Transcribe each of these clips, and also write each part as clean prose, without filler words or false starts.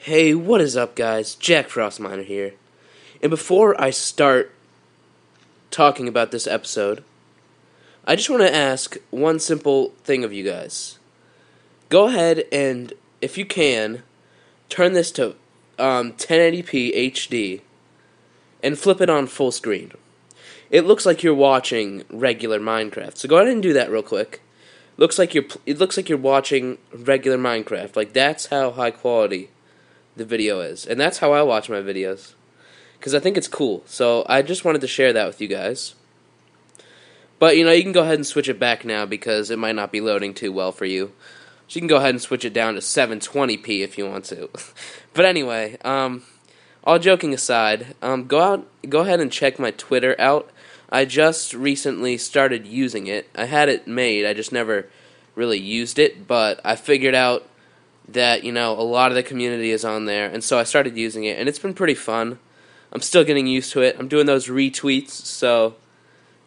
Hey, what is up, guys? Jack Frostminer here. And before I start talking about this episode, I just want to ask one simple thing of you guys. Go ahead and, if you can, turn this to 1080p HD and flip it on full screen. It looks like you're watching regular Minecraft. So go ahead and do that real quick. It looks like you're watching regular Minecraft. Like, that's how high quality the video is. And that's how I watch my videos, because I think it's cool. So I just wanted to share that with you guys. But, you can go ahead and switch it back now, because it might not be loading too well for you. So you can go ahead and switch it down to 720p if you want to. But anyway, all joking aside, go ahead and check my Twitter out. I just recently started using it. I had it made, I just never really used it, but I figured out that, a lot of the community is on there, and so I started using it, and it's been pretty fun. I'm still getting used to it. I'm doing those retweets, so,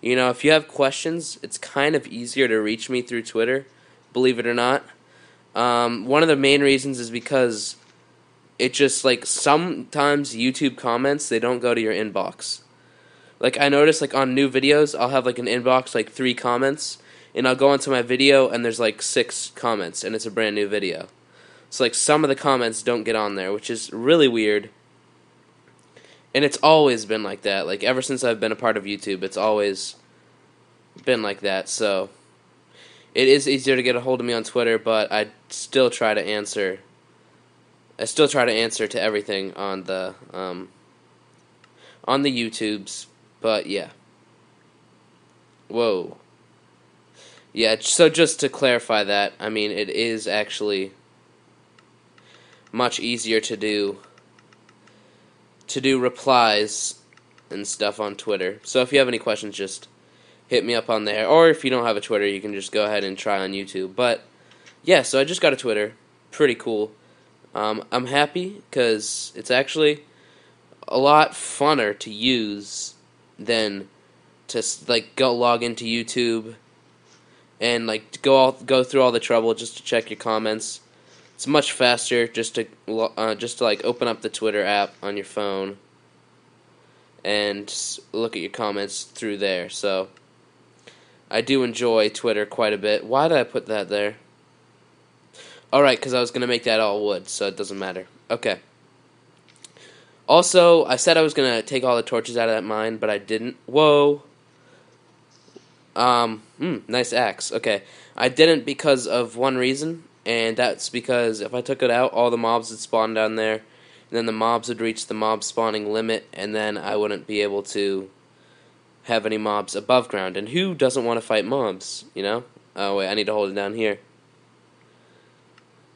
if you have questions, it's kind of easier to reach me through Twitter, believe it or not. One of the main reasons is because it just, sometimes YouTube comments, they don't go to your inbox. I notice, on new videos, I'll have, an inbox, 3 comments, and I'll go into my video, and there's, 6 comments, and it's a brand new video. So, some of the comments don't get on there, which is really weird. And it's always been like that. Ever since I've been a part of YouTube, it's always been like that. So, it is easier to get a hold of me on Twitter, but I still try to answer. I still try to answer to everything on the YouTubes. But, yeah. Whoa. Yeah, so just to clarify that, it is actually much easier to do replies and stuff on Twitter. So if you have any questions, just hit me up on there. Or if you don't have a Twitter, you can just go ahead and try on YouTube. But yeah, so I just got a Twitter. Pretty cool. I'm happy because it's actually a lot funner to use than to go log into YouTube and go through all the trouble just to check your comments. It's much faster just to open up the Twitter app on your phone and look at your comments through there. So I do enjoy Twitter quite a bit. Why did I put that there? Alright, because I was going to make that all wood, so it doesn't matter. Okay. Also, I said I was going to take all the torches out of that mine, but I didn't. Whoa. Nice axe. Okay. I didn't because of one reason. And that's because if I took it out, all the mobs would spawn down there, and then the mobs would reach the mob spawning limit, and then I wouldn't be able to have any mobs above ground. And who doesn't want to fight mobs, Oh, wait, I need to hold it down here.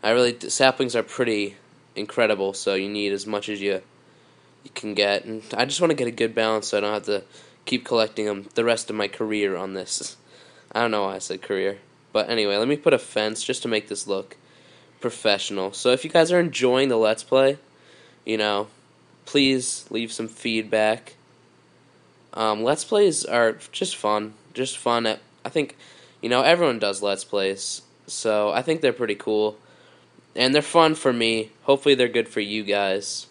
Saplings are pretty incredible, so you need as much as you can get. And I just want to get a good balance so I don't have to keep collecting them the rest of my career on this. I don't know why I said career. But anyway, let me put a fence just to make this look professional. So if you guys are enjoying the Let's Play, please leave some feedback. Let's Plays are just fun. I think, everyone does Let's Plays. So I think they're pretty cool. And they're fun for me. Hopefully they're good for you guys.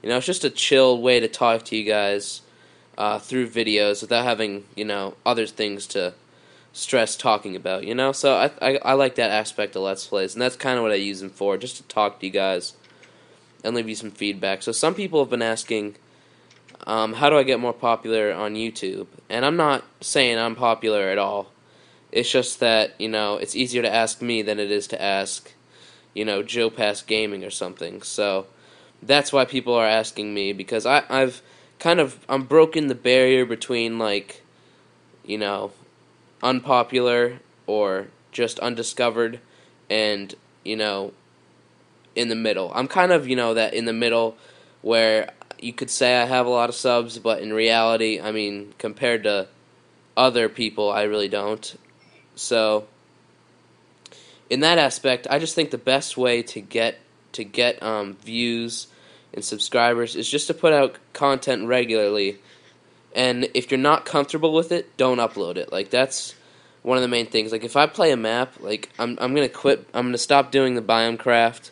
It's just a chill way to talk to you guys through videos without having, other things to stress talking about, so I like that aspect of Let's Plays, and that's kind of what I use them for, just to talk to you guys and leave you some feedback. So some people have been asking, how do I get more popular on YouTube? And I'm not saying I'm popular at all. It's just that, it's easier to ask me than it is to ask, Joe Pass Gaming or something. So that's why people are asking me, because I'm broken the barrier between, unpopular or just undiscovered and, in the middle. I'm kind of, that in the middle where you could say I have a lot of subs, but in reality, compared to other people, I really don't. So, in that aspect, I just think the best way to get views and subscribers is just to put out content regularly. And if you're not comfortable with it, don't upload it. That's one of the main things. If I play a map, I'm gonna quit. I'm gonna stop doing the biome craft.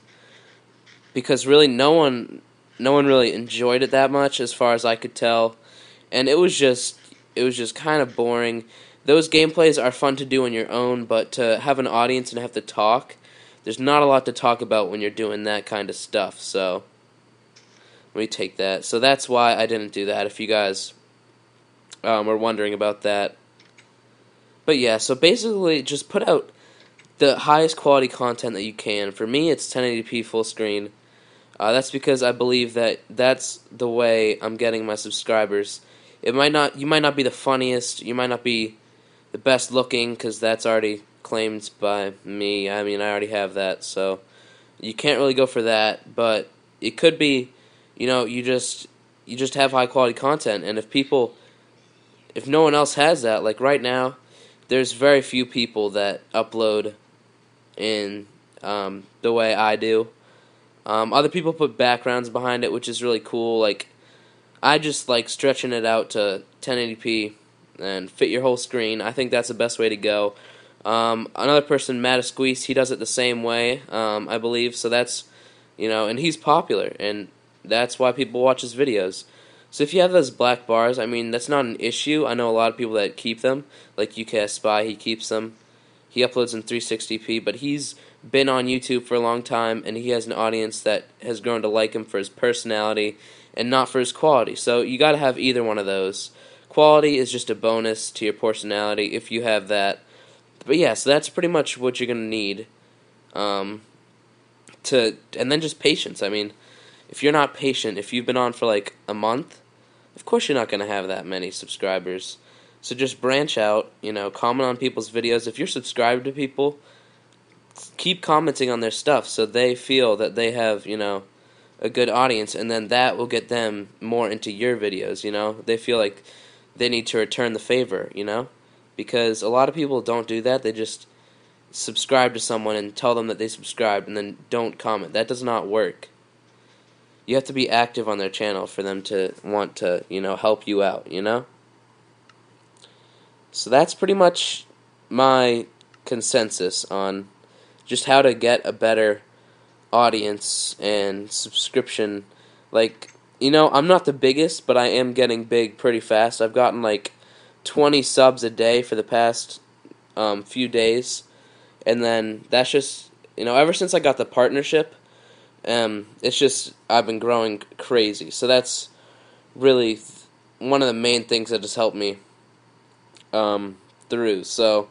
because really no one really enjoyed it that much as far as I could tell, and it was just kind of boring. Those gameplays are fun to do on your own, but to have an audience and have to talk, there's not a lot to talk about when you're doing that kind of stuff. So let me take that. So that's why I didn't do that. If you guys were wondering about that. But yeah, so basically just put out the highest quality content that you can. For me, it's 1080p full screen. That's because I believe that that's the way I'm getting my subscribers. You might not be the funniest, you might not be the best looking, because that's already claimed by me. I mean, I already have that, so you can't really go for that. But it could be, you just have high quality content, and if no one else has that, like right now, there's very few people that upload in the way I do. Other people put backgrounds behind it, which is really cool. Like, I just like stretching it out to 1080p and fit your whole screen. I think that's the best way to go. Another person, Matt Squeeze, he does it the same way, I believe. So that's, and he's popular, and that's why people watch his videos. So if you have those black bars, I mean, that's not an issue. I know a lot of people that keep them, like UKS Spy, he keeps them. He uploads in 360p, but he's been on YouTube for a long time, and he has an audience that has grown to like him for his personality and not for his quality. So you got to have either one of those. Quality is just a bonus to your personality if you have that. But yeah, so that's pretty much what you're going to need. And then just patience. I mean, if you're not patient, if you've been on for like a month, of course you're not going to have that many subscribers. So just branch out, comment on people's videos. If you're subscribed to people, keep commenting on their stuff so they feel that they have, a good audience, and then that will get them more into your videos, They feel like they need to return the favor, because a lot of people don't do that. They just subscribe to someone and tell them that they subscribed and then don't comment. That does not work. You have to be active on their channel for them to want to, help you out, So that's pretty much my consensus on just how to get a better audience and subscription. Like, I'm not the biggest, but I am getting big pretty fast. I've gotten like 20 subs a day for the past few days, and then that's just, ever since I got the partnership, it's just, I've been growing crazy. So that's really one of the main things that has helped me through. So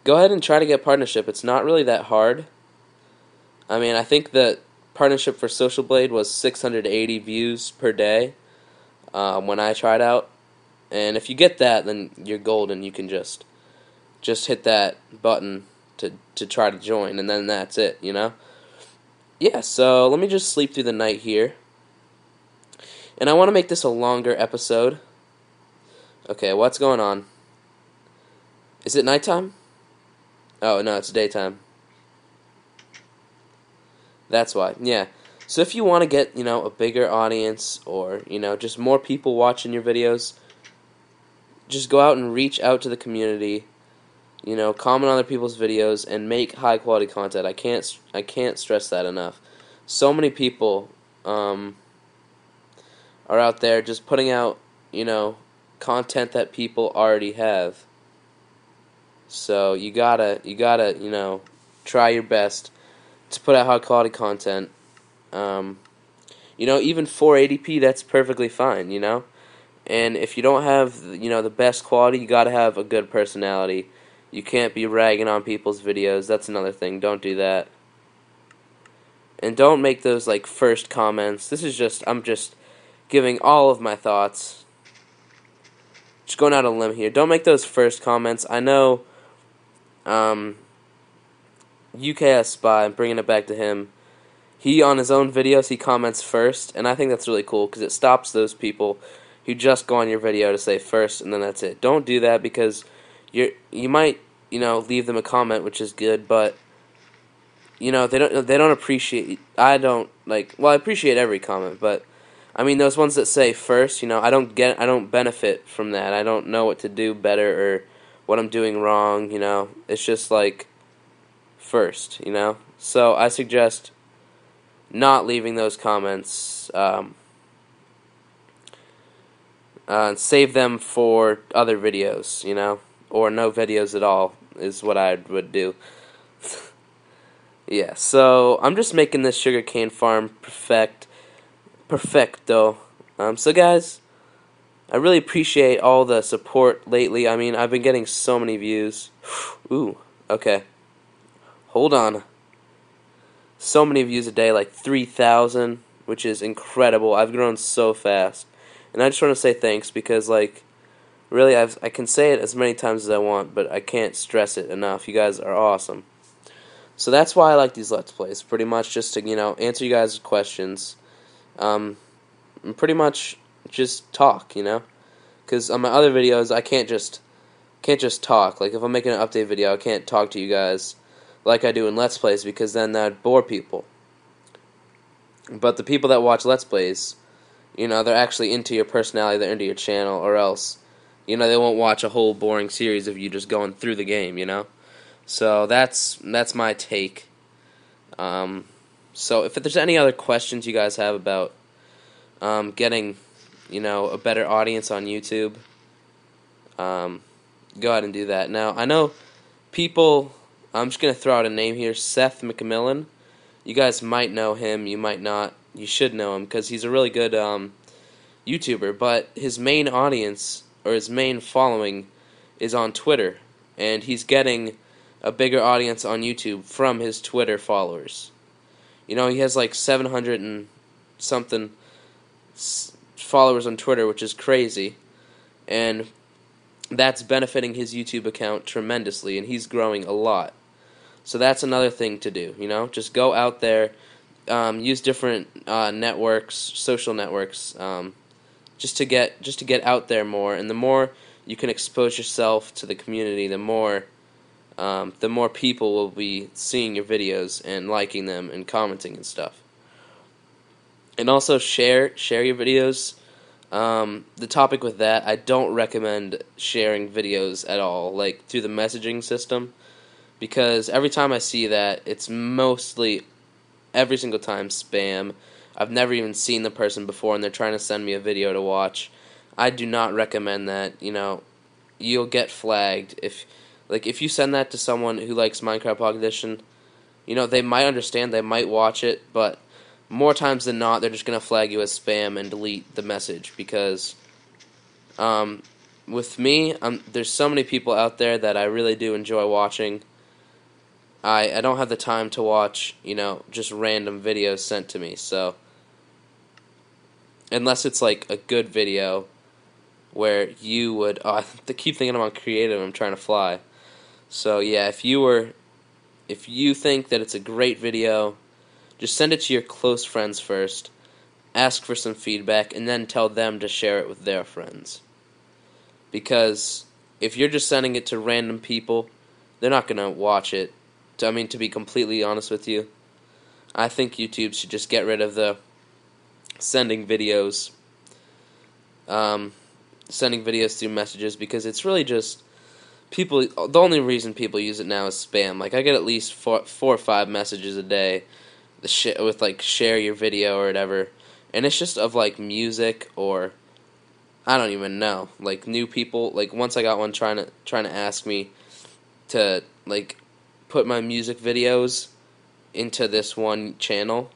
go ahead and try to get partnership. It's not really that hard. I mean, I think the partnership for Social Blade was 680 views per day when I tried out. And if you get that, then you're golden. You can just hit that button to try to join, and then that's it, Yeah, so let me just sleep through the night here. And I want to make this a longer episode. Okay, what's going on? Is it nighttime? Oh, no, it's daytime. That's why, yeah. So if you want to get, a bigger audience, or, just more people watching your videos, just go out and reach out to the community, comment on other people's videos, and make high quality content. I can't stress that enough. So many people are out there just putting out, content that people already have. So you gotta, try your best to put out high quality content. Even 480p, that's perfectly fine, And if you don't have, the best quality, you gotta have a good personality. You can't be ragging on people's videos. That's another thing. Don't do that. And don't make those, like, first comments. I'm just giving all of my thoughts. Just going out on a limb here. Don't make those first comments. I know, UKS Spy, I'm bringing it back to him. He, on his own videos, he comments first, and I think that's really cool, because it stops those people who just go on your video to say first, and then that's it. Don't do that, because you might, leave them a comment, which is good, but, they don't appreciate, I appreciate every comment, but, I mean, those ones that say first, I don't benefit from that. I don't know what to do better, or what I'm doing wrong, it's just like, first, So I suggest not leaving those comments. Save them for other videos, or no videos at all is what I would do. Yeah, so I'm just making this sugarcane farm perfecto. So guys, I really appreciate all the support lately. I mean, I've been getting so many views. Ooh, okay. Hold on. So many views a day, like 3,000, which is incredible. I've grown so fast. And I just want to say thanks because, like, really, I can say it as many times as I want, but I can't stress it enough. You guys are awesome. So that's why I like these Let's Plays, pretty much just to, answer you guys' questions. And pretty much just talk, because on my other videos I can't just talk. Like if I'm making an update video, I can't talk to you guys like I do in Let's Plays because then that'd bore people. But the people that watch Let's Plays, they're actually into your personality, they're into your channel, or else, they won't watch a whole boring series of you just going through the game, So that's my take. So if there's any other questions you guys have about getting, a better audience on YouTube, go ahead and do that. Now, I know people, I'm just going to throw out a name here, Seth McMillan. You guys might know him, you might not, you should know him, because he's a really good YouTuber, but his main audience, or his main following, is on Twitter, and he's getting a bigger audience on YouTube from his Twitter followers. He has like 700 and something followers on Twitter, which is crazy, and that's benefiting his YouTube account tremendously, and he's growing a lot. So that's another thing to do, just go out there, use different networks, social networks, just to get out there more, and the more you can expose yourself to the community, the more people will be seeing your videos and liking them and commenting and stuff. And also share your videos. The topic with that, I don't recommend sharing videos at all, like through the messaging system, because every time I see that, it's mostly, every single time, spam. I've never even seen the person before, and they're trying to send me a video to watch. I do not recommend that. You'll get flagged if you send that to someone who likes Minecraft Pocket Edition. They might understand, they might watch it, but more times than not, they're just going to flag you as spam and delete the message, because with me, there's so many people out there that I really do enjoy watching. I don't have the time to watch, just random videos sent to me, so unless it's like a good video where you would, I keep thinking I'm creative, I'm trying to fly. So yeah, if you think that it's a great video, just send it to your close friends first, ask for some feedback, and then tell them to share it with their friends. Because if you're just sending it to random people, they're not going to watch it. To be completely honest with you, I think YouTube should just get rid of the sending videos through messages, because it's really just people. The only reason people use it now is spam. Like I get at least four or five messages a day with like share your video or whatever, and it's just of like music, or I don't even know, like new people. Like once I got one trying to ask me to like put my music videos into this one channel,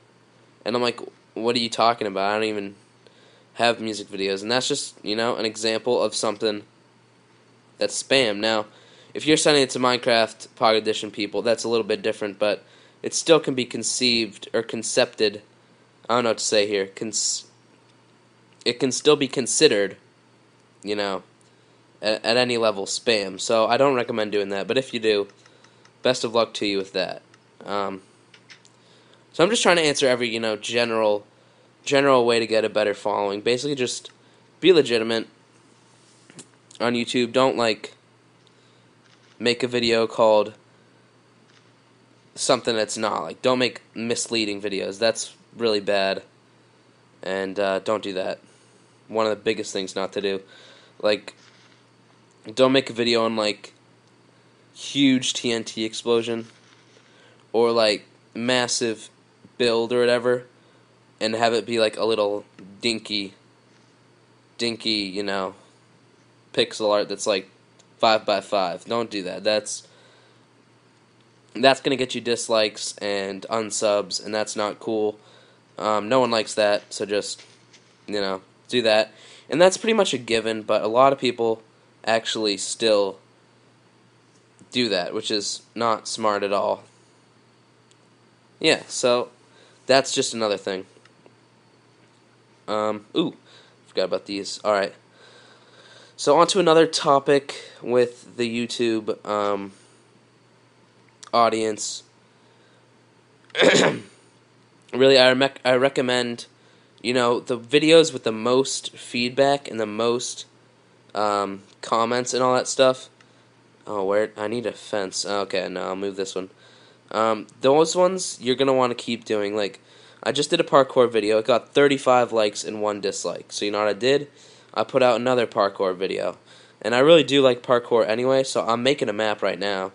and I'm like, what are you talking about? I don't even have music videos. And that's just, an example of something that's spam. Now, if you're sending it to Minecraft Pocket Edition people, that's a little bit different, but it still can be conceived or concepted, I don't know what to say here, it can still be considered, at any level spam. So I don't recommend doing that, but if you do, best of luck to you with that. So I'm just trying to answer every, general way to get a better following. Basically just be legitimate on YouTube. Don't, make a video called something that's not. Don't make misleading videos. That's really bad. And don't do that. One of the biggest things not to do. Don't make a video on, huge TNT explosion, or, massive build or whatever, and have it be like a little dinky, pixel art that's like 5x5. Don't do that. That's gonna get you dislikes and unsubs, and that's not cool. No one likes that, so just, do that. And that's pretty much a given, but a lot of people actually still do that, which is not smart at all. Yeah, so that's just another thing. Forgot about these. Alright. So on to another topic with the YouTube audience. Really, I recommend, the videos with the most feedback and the most comments and all that stuff. Oh, I need a fence. Okay, no, I'll move this one. Those ones you're going to want to keep doing. Like, I just did a parkour video. It got 35 likes and 1 dislike. So you know what I did? I put out another parkour video. And I really do like parkour anyway, so I'm making a map right now.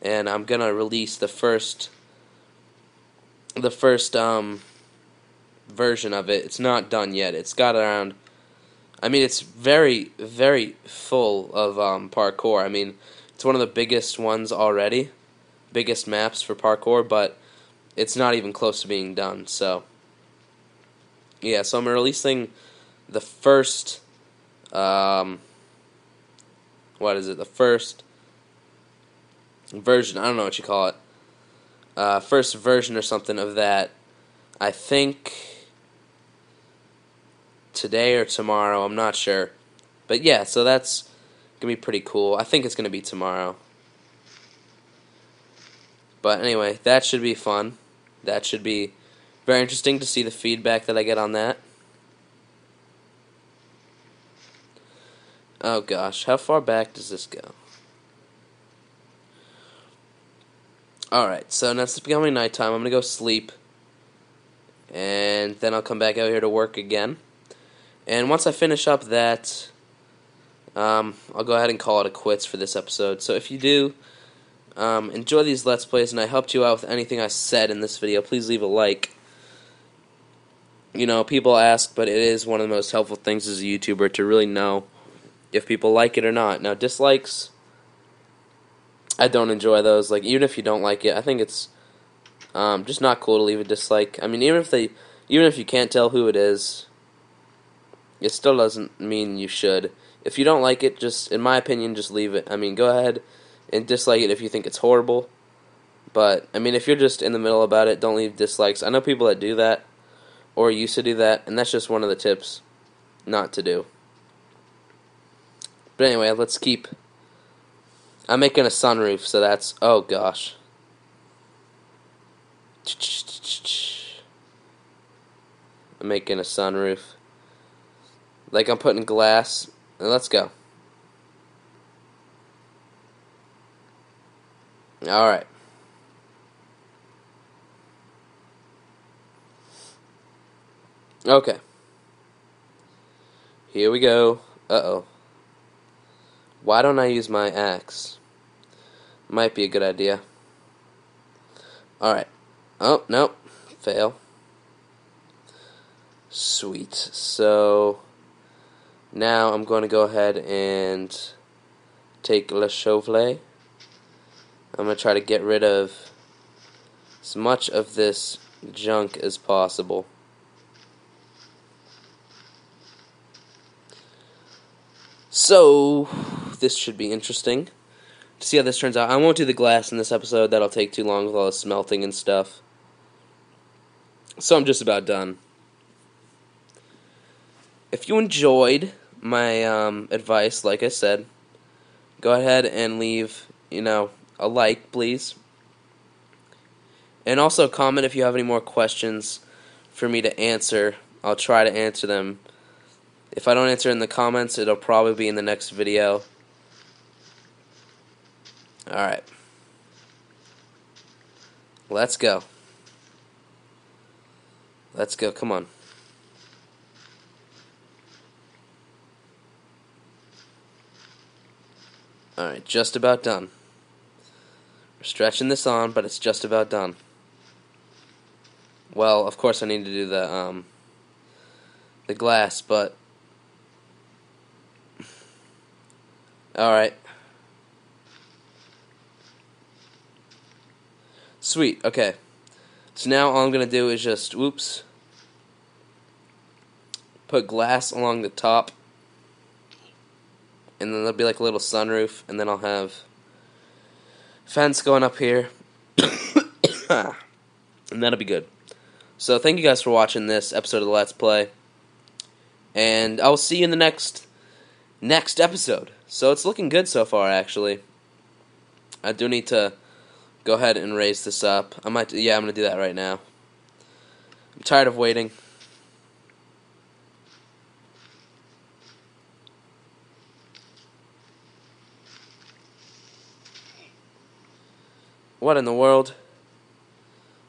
And I'm going to release the first version of it. It's not done yet. It's got around, it's very, very full of parkour. It's one of the biggest ones already, biggest maps for parkour, but it's not even close to being done. So yeah, so I'm releasing the first the first version, I don't know what you call it, first version or something of that, I think today or tomorrow, I'm not sure. But yeah, so that's going to be pretty cool. I think it's going to be tomorrow. But anyway, that should be fun. That should be very interesting to see the feedback that I get on that. Oh gosh, how far back does this go? Alright, so now it's becoming nighttime. I'm going to go sleep. And then I'll come back out here to work again. And once I finish up that, I'll go ahead and call it a quits for this episode. So if you do enjoy these Let's Plays and I helped you out with anything I said in this video, please leave a like. People ask, but it is one of the most helpful things as a YouTuber to really know if people like it or not. Now, dislikes, I don't enjoy those. Like, even if you don't like it, I think it's just not cool to leave a dislike. Even if you can't tell who it is, it still doesn't mean you should. If you don't like it, just, in my opinion, just leave it. Go ahead and dislike it if you think it's horrible. But, if you're just in the middle about it, don't leave dislikes. I know people that do that, or used to do that, and that's just one of the tips not to do. But anyway, let's keep. I'm making a sunroof, so that's, oh gosh. I'm making a sunroof. Like I'm putting glass. Let's go. Alright. Okay. Here we go. Uh-oh. Why don't I use my axe? Might be a good idea. Alright. Oh, nope. Fail. Sweet. So now I'm going to go ahead and take Le Chauvelet. I'm going to try to get rid of as much of this junk as possible. So this should be interesting to see how this turns out. I won't do the glass in this episode. That'll take too long with all the smelting and stuff. So I'm just about done. If you enjoyed my advice, like I said, go ahead and leave, a like, please. And also comment if you have any more questions for me to answer. I'll try to answer them. If I don't answer in the comments, it'll probably be in the next video. Alright. Let's go. Let's go, come on. Alright, just about done. We're stretching this on, but it's just about done. Well, of course I need to do the glass, but alright. Sweet, okay. So now all I'm going to do is just, whoops, put glass along the top, and then there'll be like a little sunroof, and then I'll have fence going up here, and that'll be good. So thank you guys for watching this episode of the Let's Play, and I will see you in the next episode. So it's looking good so far, actually. I do need to go ahead and raise this up. I'm going to do that right now. I'm tired of waiting. What in the world?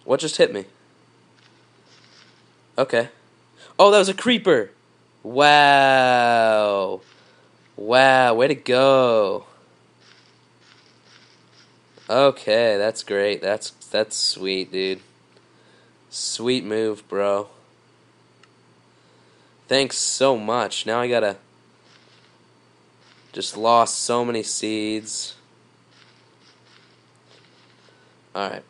What just hit me? Okay. Oh, that was a creeper! Wow. Wow, way to go. Okay, that's great. That's sweet, dude. Sweet move, bro. Thanks so much. Now I gotta... Just lost so many seeds. Alright.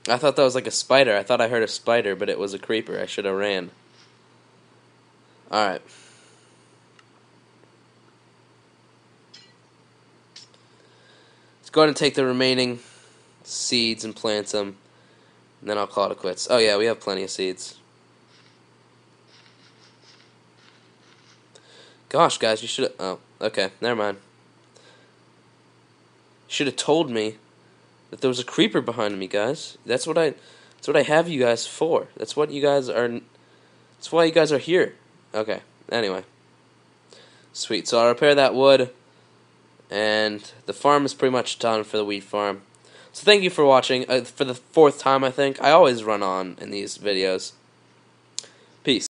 I thought that was like a spider. I thought I heard a spider, but it was a creeper. I should have ran. Alright. Let's go ahead and take the remaining seeds and plant them. And then I'll call it quits. Oh yeah, we have plenty of seeds. Gosh, guys, you should have... Oh, okay, never mind. You should have told me that there was a creeper behind me, guys. That's what I have you guys for. That's what you guys are... That's why you guys are here. Okay, anyway. Sweet, so I'll repair that wood. And the farm is pretty much done for the wheat farm. So thank you for watching. For the 4th time, I think. I always run on in these videos. Peace.